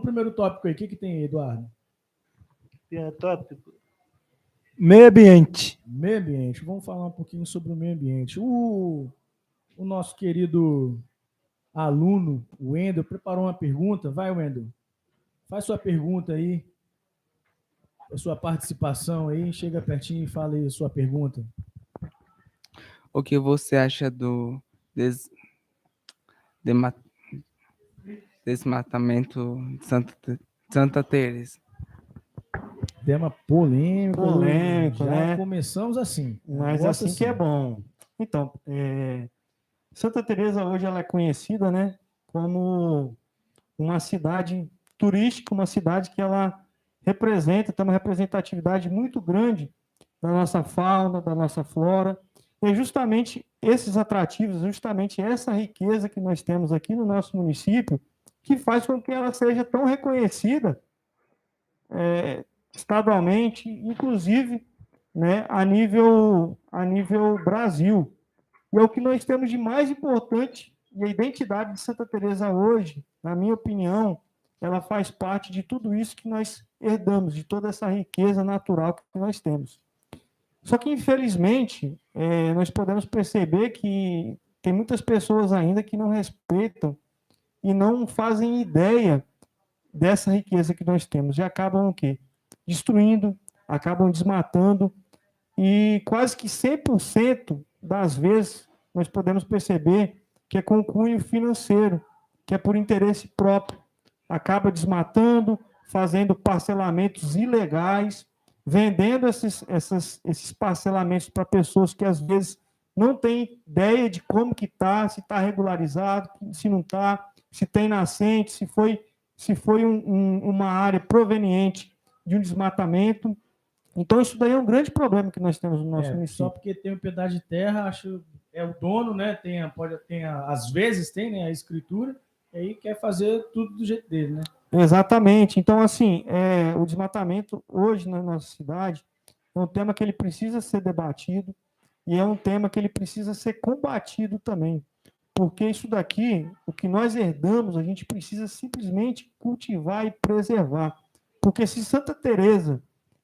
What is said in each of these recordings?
primeiro tópico aí. O que tem aí, Eduardo? Primeiro tópico. Meio ambiente. Meio ambiente. Vamos falar um pouquinho sobre o meio ambiente. O nosso querido aluno, o Wendel, preparou uma pergunta. Vai, Wendel. Faz sua pergunta aí. A sua participação aí. Chega pertinho e fala aí a sua pergunta. O que você acha do desmatamento de Santa Teresa? Tema polêmico. Polêmico, já né? Começamos assim. Mas assim que é bom. Então, Santa Teresa hoje ela é conhecida, né, como uma cidade turística, uma cidade que ela tem uma representatividade muito grande da nossa fauna, da nossa flora. E é justamente esses atrativos, justamente essa riqueza que nós temos aqui no nosso município, que faz com que ela seja tão reconhecida estadualmente, inclusive, né, a nível Brasil. E é o que nós temos de mais importante, e a identidade de Santa Teresa hoje, na minha opinião, ela faz parte de tudo isso que nós herdamos, de toda essa riqueza natural que nós temos. Só que, infelizmente, nós podemos perceber que tem muitas pessoas ainda que não respeitam e não fazem ideia dessa riqueza que nós temos. E acabam o quê? Destruindo, acabam desmatando, e quase que 100% das vezes nós podemos perceber que é com cunho financeiro, que é por interesse próprio. Acaba desmatando, fazendo parcelamentos ilegais, vendendo esses parcelamentos para pessoas que às vezes não têm ideia de como que está, se está regularizado, se não está, se tem nascente, se foi uma área proveniente de um desmatamento. Então, isso daí é um grande problema que nós temos no nosso município. Só porque tem um pedaço de terra, é o dono, né? Às vezes tem, né, a escritura, e aí quer fazer tudo do jeito dele, né? Exatamente. Então, assim, o desmatamento hoje na nossa cidade é um tema que ele precisa ser debatido e é um tema que ele precisa ser combatido também. Porque isso daqui, o que nós herdamos, a gente precisa simplesmente cultivar e preservar. Porque se Santa Teresa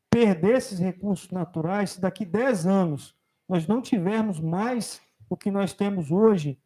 perder esses recursos naturais, se daqui 10 anos nós não tivermos mais o que nós temos hoje,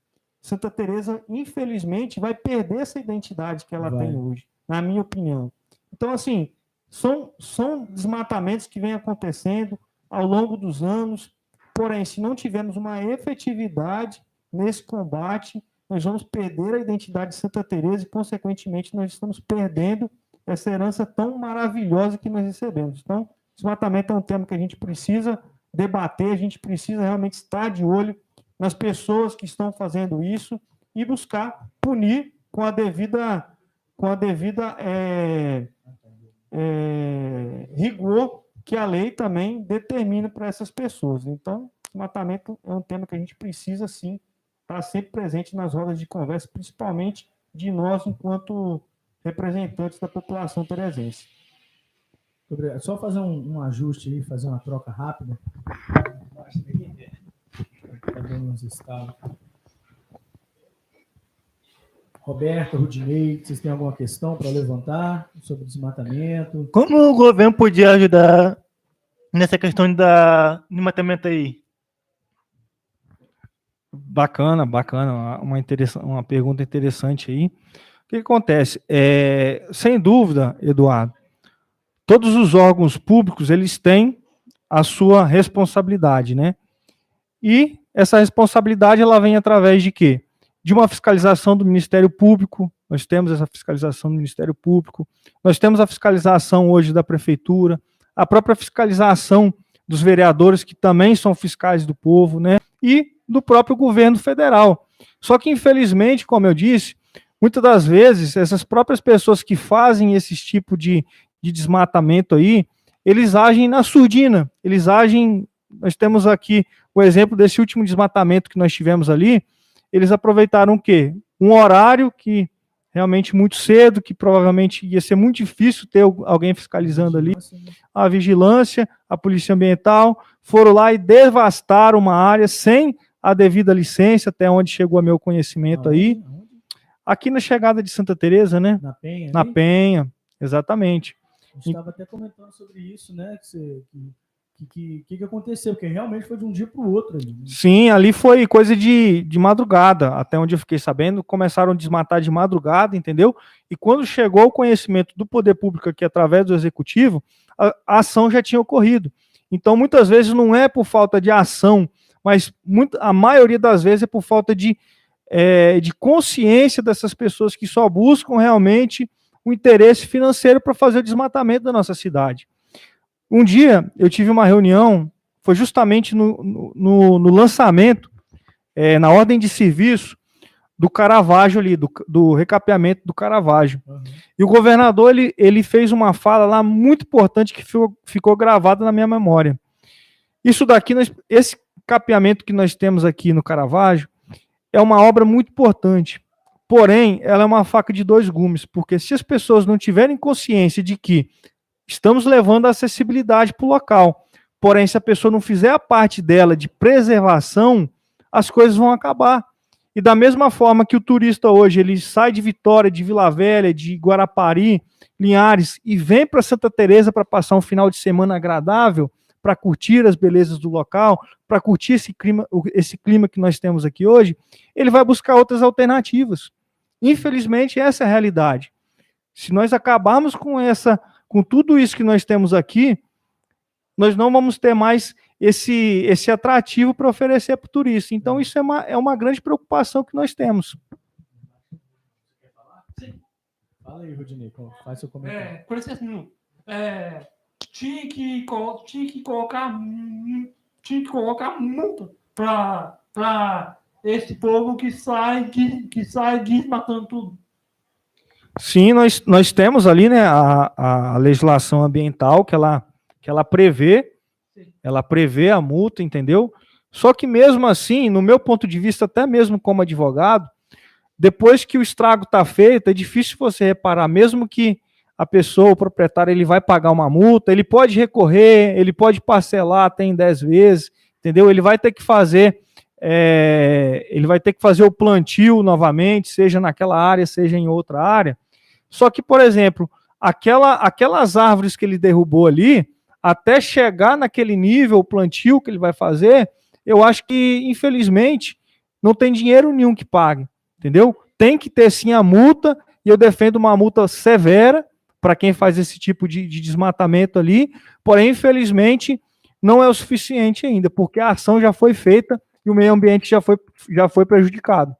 Santa Teresa, infelizmente, vai perder essa identidade que ela tem hoje, na minha opinião. Então, assim, são desmatamentos que vêm acontecendo ao longo dos anos, porém, se não tivermos uma efetividade nesse combate, nós vamos perder a identidade de Santa Teresa e, consequentemente, nós estamos perdendo essa herança tão maravilhosa que nós recebemos. Então, desmatamento é um tema que a gente precisa debater, a gente precisa realmente estar de olho nas pessoas que estão fazendo isso e buscar punir com a devida rigor que a lei também determina para essas pessoas. Então, desmatamento é um tema que a gente precisa, sim, estar sempre presente nas rodas de conversa, principalmente de nós, enquanto representantes da população teresense. Obrigado. Só fazer um ajuste aí, fazer uma troca rápida. Roberto, Rudinei, vocês têm alguma questão para levantar sobre desmatamento? Como o governo podia ajudar nessa questão da desmatamento aí? Bacana, uma pergunta interessante aí. O que acontece? Sem dúvida, Eduardo, todos os órgãos públicos, eles têm a sua responsabilidade, né? E essa responsabilidade, ela vem através de quê? De uma fiscalização do Ministério Público. Nós temos essa fiscalização do Ministério Público, nós temos a fiscalização hoje da Prefeitura, a própria fiscalização dos vereadores, que também são fiscais do povo, né? E do próprio governo federal. Só que, infelizmente, como eu disse, muitas das vezes, essas próprias pessoas que fazem esse tipo de desmatamento aí, eles agem na surdina, nós temos aqui o exemplo desse último desmatamento que nós tivemos ali, eles aproveitaram o quê? Um horário que realmente muito cedo, que provavelmente ia ser muito difícil ter alguém fiscalizando ali, a vigilância, a polícia ambiental, foram lá e devastaram uma área sem a devida licença, até onde chegou a meu conhecimento aí, aqui na chegada de Santa Teresa, né? Na Penha? Na ali? Penha, exatamente. A gente estava até comentando sobre isso, né? Que aconteceu, porque realmente foi de um dia para o outro ali. Né? Sim, ali foi coisa de madrugada, até onde eu fiquei sabendo, começaram a desmatar de madrugada, entendeu? E quando chegou o conhecimento do poder público aqui através do executivo, a ação já tinha ocorrido. Então, muitas vezes não é por falta de ação, mas a maioria das vezes é por falta de consciência dessas pessoas que só buscam realmente o interesse financeiro para fazer o desmatamento da nossa cidade. Um dia eu tive uma reunião, foi justamente no lançamento, na ordem de serviço do Caravaggio ali, do recapeamento do Caravaggio. Uhum. E o governador, ele fez uma fala lá muito importante que ficou gravada na minha memória. Isso daqui, esse capeamento que nós temos aqui no Caravaggio, é uma obra muito importante. Porém, ela é uma faca de dois gumes, porque se as pessoas não tiverem consciência de que estamos levando a acessibilidade para o local, porém, se a pessoa não fizer a parte dela de preservação, as coisas vão acabar. E da mesma forma que o turista hoje, ele sai de Vitória, de Vila Velha, de Guarapari, Linhares, e vem para Santa Teresa para passar um final de semana agradável, para curtir as belezas do local, para curtir esse clima que nós temos aqui hoje, ele vai buscar outras alternativas. Infelizmente, essa é a realidade. Se nós acabarmos com tudo isso que nós temos aqui, nós não vamos ter mais esse atrativo para oferecer para o turista. Então, isso é uma grande preocupação que nós temos. Fala aí, Rodinei, faz seu comentário. Por exemplo, tinha que colocar multa para esse povo que sai desmatando tudo. Sim, nós temos ali, né, a legislação ambiental que ela prevê a multa, entendeu? Só que mesmo assim, no meu ponto de vista, até mesmo como advogado, depois que o estrago está feito, é difícil você reparar, mesmo que a pessoa, o proprietário, ele vai pagar uma multa, ele pode recorrer, ele pode parcelar até em 10 vezes, entendeu? Ele vai ter que fazer o plantio novamente, seja naquela área, seja em outra área. Só que, por exemplo, aquelas árvores que ele derrubou ali, até chegar naquele nível, o plantio que ele vai fazer, eu acho que, infelizmente, não tem dinheiro nenhum que pague, entendeu? Tem que ter, sim, a multa, e eu defendo uma multa severa para quem faz esse tipo de desmatamento ali, porém, infelizmente, não é o suficiente ainda, porque a ação já foi feita e o meio ambiente já foi prejudicado.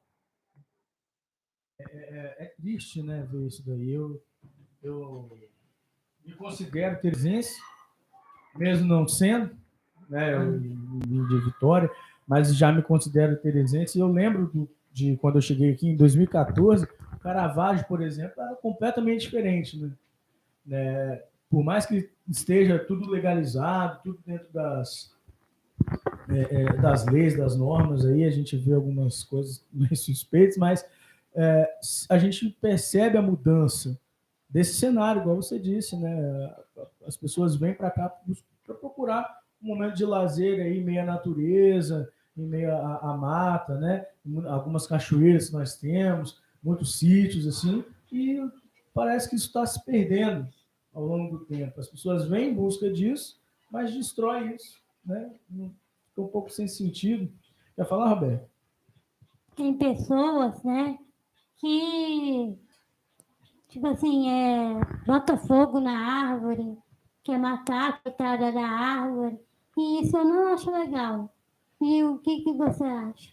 É triste, né, ver isso daí. Eu me considero teresense, mesmo não sendo, né, de Vitória, mas já me considero teresense. Eu lembro de quando eu cheguei aqui em 2014, o Caravaggio, por exemplo, era completamente diferente, né? Por mais que esteja tudo legalizado, tudo dentro das leis, das normas, aí a gente vê algumas coisas meio suspeitas, mas a gente percebe a mudança desse cenário, igual você disse, né? As pessoas vêm para cá para procurar um momento de lazer aí, em meio à natureza, em meio à mata, né? Algumas cachoeiras que nós temos, muitos sítios, assim, e parece que isso está se perdendo ao longo do tempo. As pessoas vêm em busca disso, mas destrói isso, né? Fica um pouco sem sentido. Quer falar, Roberto? Tem pessoas, né, que, tipo assim, bota fogo na árvore, quer matar a coitada da árvore, e isso eu não acho legal. E o que você acha?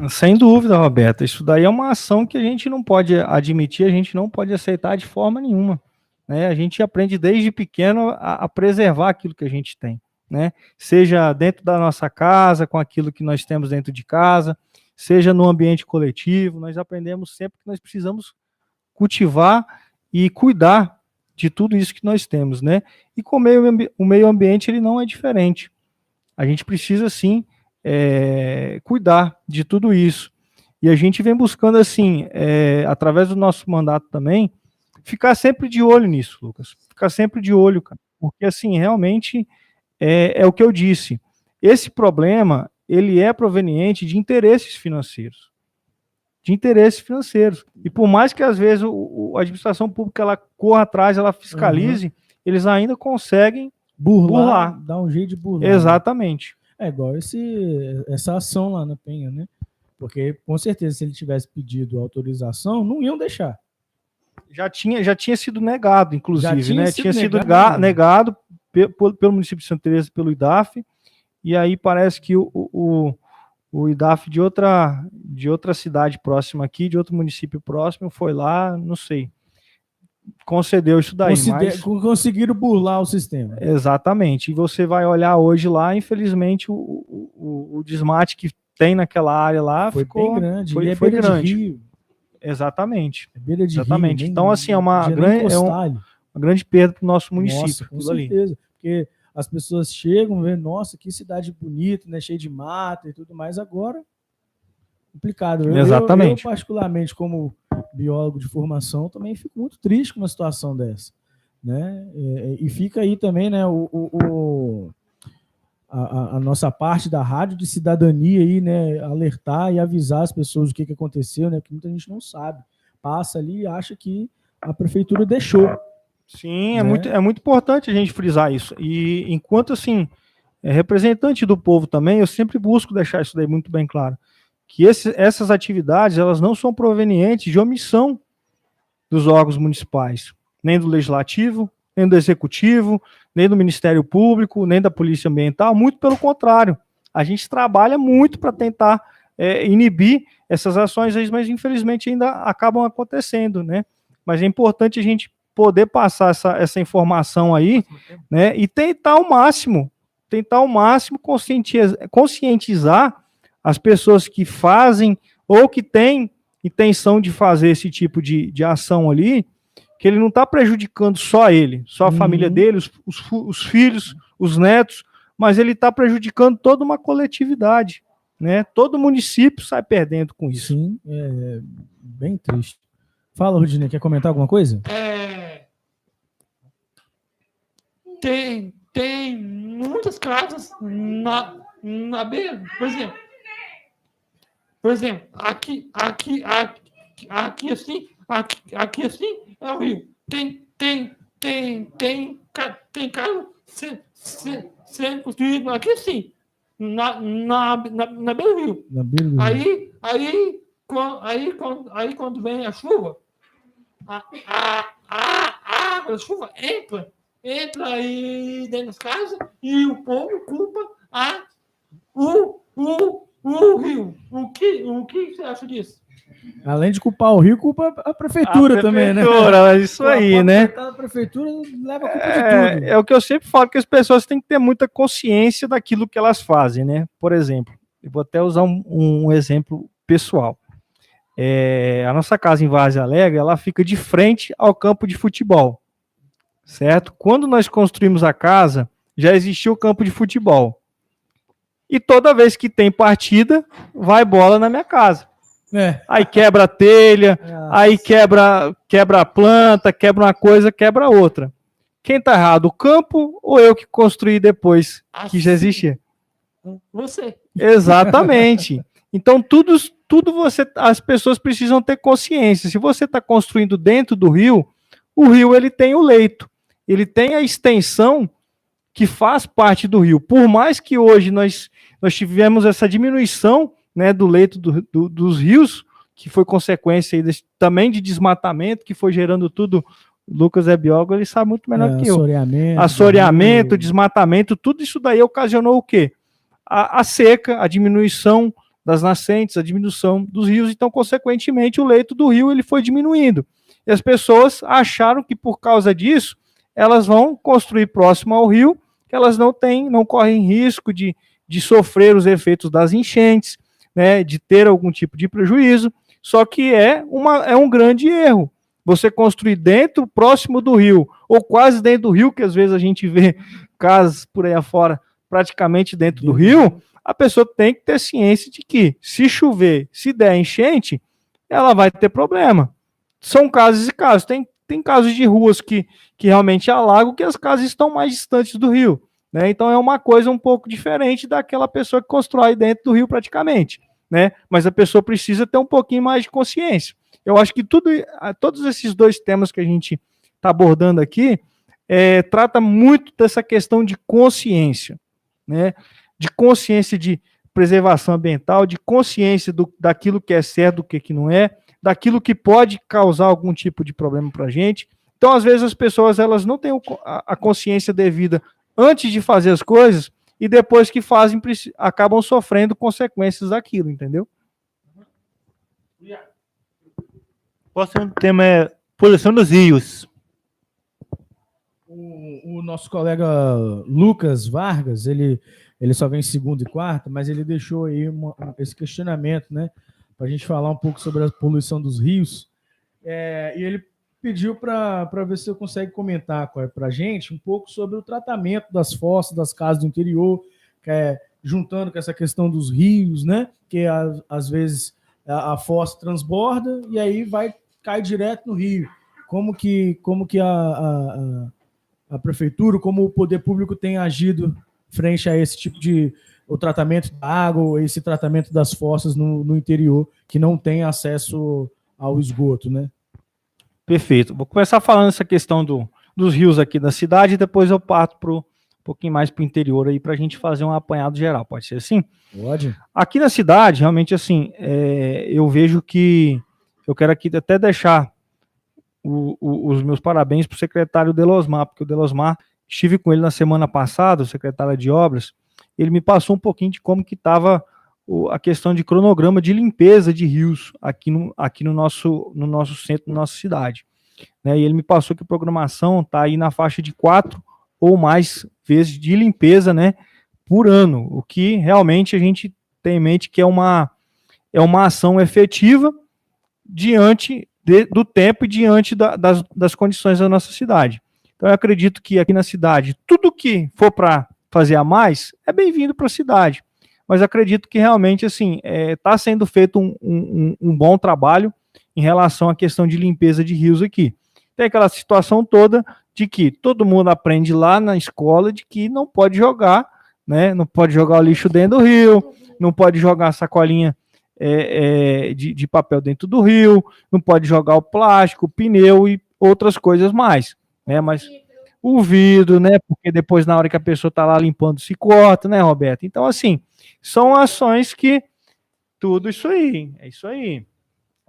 Sem dúvida, Roberta, isso daí é uma ação que a gente não pode admitir, a gente não pode aceitar de forma nenhuma, né? A gente aprende desde pequeno a preservar aquilo que a gente tem, né? Seja dentro da nossa casa, com aquilo que nós temos dentro de casa, seja no ambiente coletivo, nós aprendemos sempre que nós precisamos cultivar e cuidar de tudo isso que nós temos, né? E com o meio ambiente ele não é diferente. A gente precisa, sim, cuidar de tudo isso. E a gente vem buscando, assim, através do nosso mandato também, ficar sempre de olho nisso, Lucas. Ficar sempre de olho, cara. Porque, assim, realmente é o que eu disse. Esse problema, ele é proveniente de interesses financeiros. de interesses financeiros. E por mais que às vezes a administração pública ela corra atrás, ela fiscalize, eles ainda conseguem burlar. Dá um jeito de burlar. Exatamente. É igual essa ação lá na Penha, né? Porque, com certeza, se ele tivesse pedido autorização, não iam deixar. Já tinha sido negado, inclusive, Já tinha sido negado pelo município de Santa Teresa, pelo IDAF, e aí parece que o IDAF de outra cidade próxima aqui, de outro município próximo, foi lá, não sei, concedeu isso daí. Conseguiram burlar o sistema. Exatamente. E você vai olhar hoje lá, infelizmente, o desmate que tem naquela área lá ficou bem grande. Foi grande. De rio. Exatamente. É beira de Exatamente. rio. Então, assim, é uma grande perda para o nosso município. Nossa, com certeza. Porque as pessoas chegam e veem, nossa, que cidade bonita, né? Cheia de mata e tudo mais. Agora, complicado. Exatamente. Eu, particularmente, como biólogo de formação, também fico muito triste com uma situação dessa, né? E fica aí também, né, a nossa parte da rádio de cidadania aí, né, alertar e avisar as pessoas o que aconteceu, né, que muita gente não sabe, passa ali e acha que a prefeitura deixou. Sim, né? É muito importante a gente frisar isso. E enquanto, assim, representante do povo também, eu sempre busco deixar isso daí muito bem claro, que essas atividades, elas não são provenientes de omissão dos órgãos municipais, nem do Legislativo, nem do Executivo, nem do Ministério Público, nem da Polícia Ambiental, muito pelo contrário. A gente trabalha muito para tentar inibir essas ações, mas infelizmente ainda acabam acontecendo, né? Mas é importante a gente poder passar essa informação aí, né? E tentar ao máximo conscientizar as pessoas que fazem ou que têm intenção de fazer esse tipo de ação ali, que ele não está prejudicando só ele, só a família dele, os filhos, os netos, mas ele está prejudicando toda uma coletividade, né? Todo município sai perdendo com isso. Sim, é bem triste. Fala, Rudinei, quer comentar alguma coisa? Tem muitas casas na beira, por exemplo, aqui assim é o rio. Tem casa sendo construído aqui assim, na beira do rio. Na beira do rio. Aí quando vem a chuva, a água da chuva entra aí dentro das casas e o povo culpa o rio. O que você acha disso? Além de culpar o rio, culpa a prefeitura também, né? Isso aí, né? A prefeitura leva a culpa de tudo. É o que eu sempre falo, que as pessoas têm que ter muita consciência daquilo que elas fazem, né? Por exemplo, eu vou até usar um exemplo pessoal. A nossa casa em Várzea Alegre, ela fica de frente ao campo de futebol, certo? Quando nós construímos a casa, já existia o campo de futebol. E toda vez que tem partida, vai bola na minha casa. Aí quebra a telha, aí quebra a planta, quebra uma coisa, quebra outra. Quem tá errado, o campo ou eu que construí depois que já existia? Você. Exatamente. Então, tudo as pessoas precisam ter consciência. Se você está construindo dentro do rio, o rio ele tem o leito, ele tem a extensão que faz parte do rio. Por mais que hoje nós tivemos essa diminuição, né, do leito dos rios, que foi consequência aí também de desmatamento, que foi gerando tudo. Lucas é biólogo, ele sabe muito melhor que eu. Assoreamento, desmatamento, tudo isso daí ocasionou o quê? A seca, a diminuição das nascentes, a diminuição dos rios, então, consequentemente, o leito do rio ele foi diminuindo. E as pessoas acharam que, por causa disso, elas vão construir próximo ao rio, que elas não correm risco de sofrer os efeitos das enchentes, né, de ter algum tipo de prejuízo, só que é um grande erro. Você construir próximo do rio, ou quase dentro do rio, que às vezes a gente vê casas por aí afora, praticamente dentro do rio, a pessoa tem que ter ciência de que, se chover, se der enchente, ela vai ter problema. São casos e casos. Tem casos de ruas que realmente alagam, que as casas estão mais distantes do rio, né? Então é uma coisa um pouco diferente daquela pessoa que constrói dentro do rio praticamente, né? Mas a pessoa precisa ter um pouquinho mais de consciência. Eu acho que todos esses dois temas que a gente está abordando aqui trata muito dessa questão de consciência, né? De consciência de preservação ambiental, de consciência daquilo que é certo, do que não é, daquilo que pode causar algum tipo de problema para a gente. Então, às vezes, as pessoas elas não têm a consciência devida antes de fazer as coisas e depois que fazem, acabam sofrendo consequências daquilo, entendeu? O próximo tema é poluição dos rios. O nosso colega Lucas Vargas, ele só vem segunda e quarta, mas ele deixou aí esse questionamento, né? Para a gente falar um pouco sobre a poluição dos rios. E ele pediu para ver se eu consegue comentar para a gente um pouco sobre o tratamento das fossas, das casas do interior, juntando com essa questão dos rios, né? Que às vezes a fossa transborda e aí cai direto no rio. Como que a prefeitura, como o poder público tem agido frente a esse tipo o tratamento da água, esse tratamento das fossas no interior, que não tem acesso ao esgoto, né? Perfeito. Vou começar falando essa questão dos rios aqui da cidade e depois eu parto um pouquinho mais para o interior aí para a gente fazer um apanhado geral. Pode ser assim? Pode. Aqui na cidade, realmente assim, eu vejo que eu quero aqui até deixar os meus parabéns para o secretário Delosmar, porque o Delosmar, estive com ele na semana passada, o secretário de obras, ele me passou um pouquinho de como que estava a questão de cronograma de limpeza de rios aqui no nosso centro, na nossa cidade. Né? E ele me passou que a programação está aí na faixa de 4 ou mais vezes de limpeza, né, por ano, o que realmente a gente tem em mente que é uma ação efetiva diante do tempo e diante das condições da nossa cidade. Então eu acredito que aqui na cidade, tudo que for para fazer a mais, é bem-vindo para a cidade. Mas acredito que realmente assim está sendo feito um bom trabalho em relação à questão de limpeza de rios aqui. Tem aquela situação toda de que todo mundo aprende lá na escola de que não pode jogar, né? Não pode jogar o lixo dentro do rio, não pode jogar a sacolinha de papel dentro do rio, não pode jogar o plástico, o pneu e outras coisas mais, né? Mas o vidro, né? Porque depois na hora que a pessoa está lá limpando se corta, né, Roberto? Então assim, são ações que tudo isso aí, é isso aí.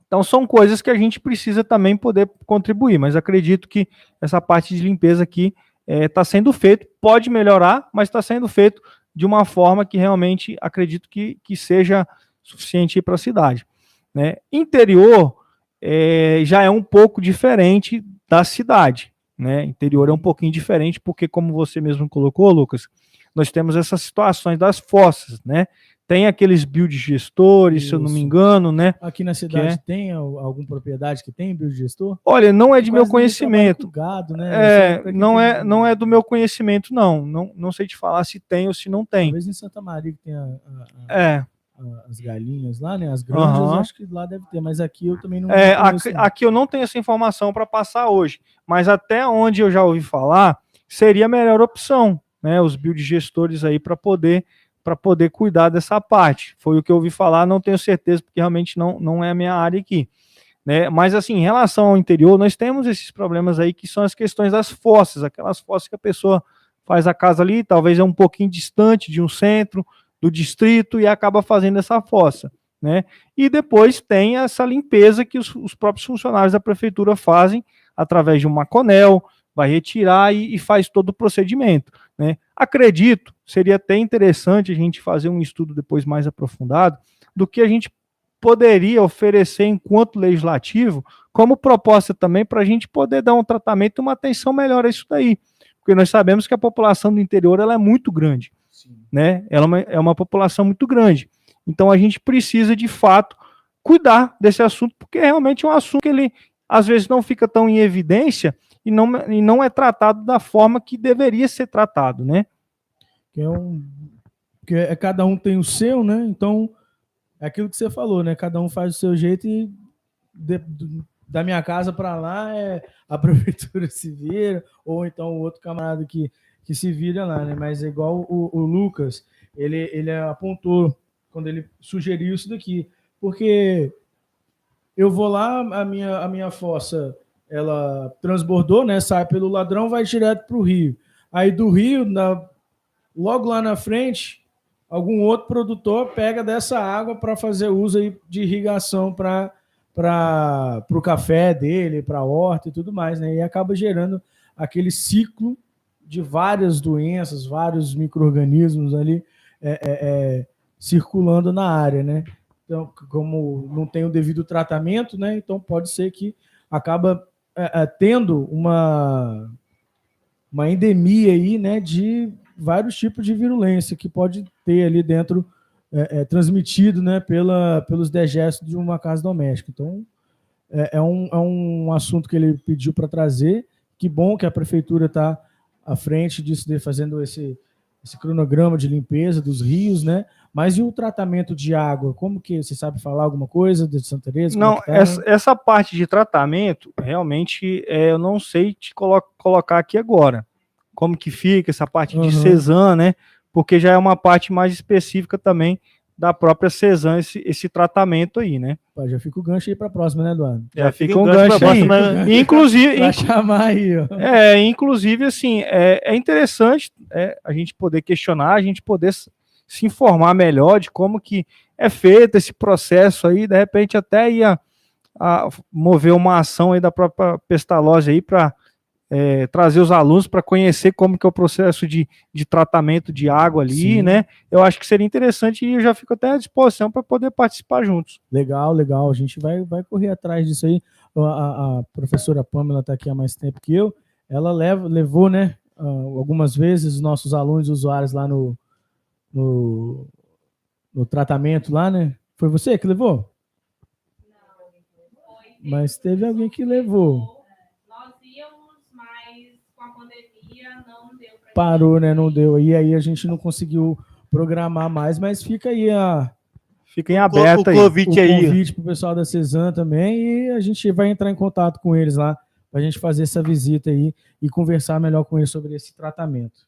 Então são coisas que a gente precisa também poder contribuir, mas acredito que essa parte de limpeza aqui está sendo feito, pode melhorar, mas está sendo feito de uma forma que realmente acredito que seja suficiente para a cidade. Né? Interior já é um pouco diferente da cidade. Né? Interior é um pouquinho diferente, porque como você mesmo colocou, Lucas, nós temos essas situações das fossas, né? Tem aqueles biodigestores, se eu não me engano, né? Aqui na cidade tem alguma propriedade que tem biodigestor? Olha, não é de meu conhecimento. Gado, né? Não é do meu conhecimento, não sei te falar se tem ou se não tem. Talvez em Santa Maria que tem as galinhas lá, né? As granjas, acho que lá deve ter, mas aqui eu também não conheço. Aqui eu não tenho essa informação para passar hoje, mas até onde eu já ouvi falar, seria a melhor opção, né? Os biodigestores aí para poder cuidar dessa parte. Foi o que eu ouvi falar, não tenho certeza, porque realmente não é a minha área aqui. Né? Mas, assim, em relação ao interior, nós temos esses problemas aí, que são as questões das fossas, aquelas fossas que a pessoa faz a casa ali, talvez é um pouquinho distante de um centro, do distrito, e acaba fazendo essa fossa. Né? E depois tem essa limpeza que os próprios funcionários da prefeitura fazem, através de um maconel, vai retirar e faz todo o procedimento. Né? Acredito, seria até interessante a gente fazer um estudo depois mais aprofundado do que a gente poderia oferecer enquanto legislativo, como proposta também para a gente poder dar um tratamento e uma atenção melhor a isso daí. Porque nós sabemos que a população do interior ela é muito grande. Né? Ela é uma população muito grande. Então a gente precisa, de fato, cuidar desse assunto, porque realmente é um assunto que ele, às vezes, não fica tão em evidência e não é tratado da forma que deveria ser tratado, né? Porque cada um tem o seu, né? Então, é aquilo que você falou, né? Cada um faz o seu jeito e da minha casa para lá a prefeitura se vira, ou então o outro camarada que se vira lá, né? Mas é igual o Lucas, ele apontou quando ele sugeriu isso daqui. Porque eu vou lá, a minha fossa, ela transbordou, né? Sai pelo Ladrão, vai direto para o rio. Aí do rio, logo lá na frente, algum outro produtor pega dessa água para fazer uso aí de irrigação para o café dele, para a horta e tudo mais, né? E acaba gerando aquele ciclo de várias doenças, vários micro-organismos ali circulando na área, né? Então, como não tem o devido tratamento, né? Então pode ser que acaba tendo uma endemia aí, né? De vários tipos de virulência que pode ter ali dentro, transmitido, né? Pelos degestos de uma casa doméstica. Então, é um assunto que ele pediu para trazer. Que bom que a prefeitura está à frente disso, fazendo esse cronograma de limpeza dos rios, né? Mas e o tratamento de água? Como que você sabe falar alguma coisa de Santa Teresa? Não, essa parte de tratamento, realmente, eu não sei te colocar aqui agora. Como que fica essa parte de Cesan, né? Porque já é uma parte mais específica também da própria Cesan, esse tratamento aí, né? Já fica o gancho aí para a próxima, né, Eduardo? Já fica um gancho aí. Inclusive, para chamar aí, ó. Inclusive, assim, é interessante a gente poder questionar, a gente poder se informar melhor de como que é feito esse processo aí, de repente até ia mover uma ação aí da própria Pestalozzi aí para trazer os alunos para conhecer como que é o processo de tratamento de água ali, sim, né? Eu acho que seria interessante e eu já fico até à disposição para poder participar juntos. Legal. A gente vai correr atrás disso aí. A professora Pamela está aqui há mais tempo que eu. Ela levou, né, algumas vezes os nossos alunos e usuários lá no tratamento lá, né? Foi você que levou? Não, mas teve alguém que levou. Nós íamos, mas com a pandemia não deu para. Parou, né? Não deu. E aí a gente não conseguiu programar mais, mas fica aí fica em aberto aí. O convite para o pessoal da Cesan também, e a gente vai entrar em contato com eles lá para a gente fazer essa visita aí e conversar melhor com eles sobre esse tratamento.